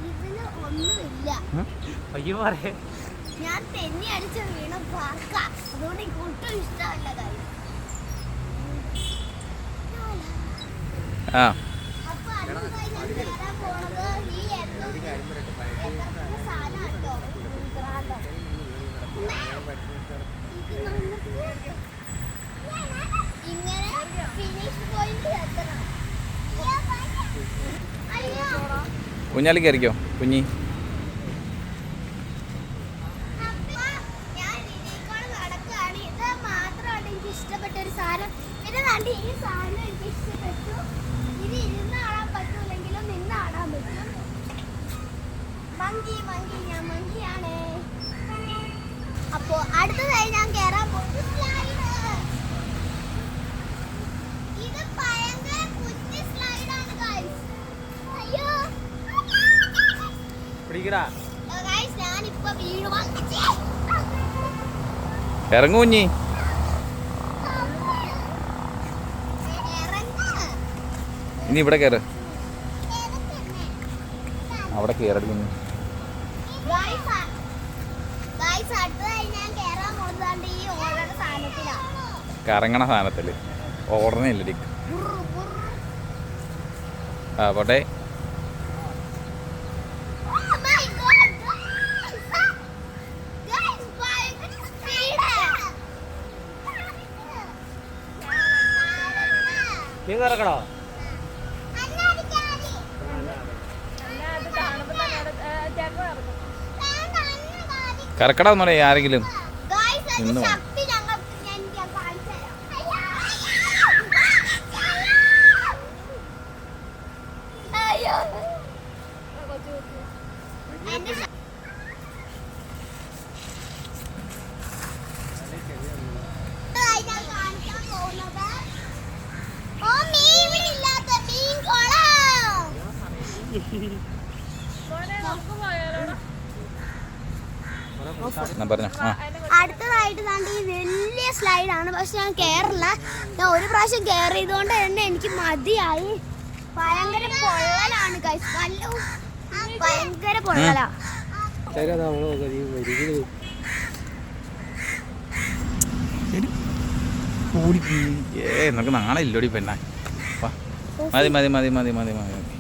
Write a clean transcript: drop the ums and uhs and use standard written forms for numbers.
ഇതിന് ഒന്നുമില്ല. അയ്യോ പറയേ, ഞാൻ തെന്നി അടിച്ച വീണ പാർക്ക, അതുകൊണ്ട് എനിക്ക് ഒട്ടും ഇഷ്ടമല്ല കാര്യം. ആ അപ്പൊ അടുത്തതായി ഞാൻ കേറാൻ പോണത് ഈ സാധനം കേട്ടോ. ഇങ്ങനെ ഫിനിഷ് പോയിന്റ് എത്തണം. അയ്യോ കുഞ്ഞാലി കയറിക്കോ കുഞ്ഞി. ഇഷ്ടപ്പെട്ട ഒരു സാധനം പിന്നെ കണ്ട് ഈ സാധനം എനിക്ക് ഇഷ്ടപ്പെട്ടു. ഇത് ഇരുന്ന് ആടാൻ പറ്റൂലെങ്കിലും നിന്ന് ആടാൻ പറ്റും. മങ്കി മങ്കി ഞാൻ മങ്കിയാണ്. അപ്പോ അടുത്തതായി ഞാൻ കേറാൻ പോകുന്നു സ്ലൈഡ്. ഇത് ഭയങ്കര കുഞ്ഞി സ്ലൈഡാണ് ഗൈസ്. അയ്യോ പിടിക്കടാ ഗൈസ്, ഞാനിപ്പോ വീഴുവാ. ഇറങ്ങു കുഞ്ഞി. ഇനി ഇവിടെ കയറ്, അവിടെ കയറടി കുഞ്ഞി. കറങ്ങണ സാധനത്തില് ഓടണില്ലടി. ആ പോട്ടെ. നീ കറക്കടോ. കറക്കടാ എന്ന് പറയാ ആരെങ്കിലും നിന്ന് പറഞ്ഞോ. അടുത്തതായിട്ട് ഈ വലിയ സ്ലൈഡാണ്, പക്ഷെ ഞാൻ കേറില്ല. ഞാൻ ഒരു പ്രാവശ്യം കയറിയതുകൊണ്ട് തന്നെ എനിക്ക് മതിയായി. ഭയങ്കര പൊള്ളലാണ് ഗൈസ്, ഭയങ്കര പൊള്ളലാ. നമുക്ക് നാളെ ഇല്ലോടി പെണ്ണ. മതി മതി മതി മതി മതി മതി.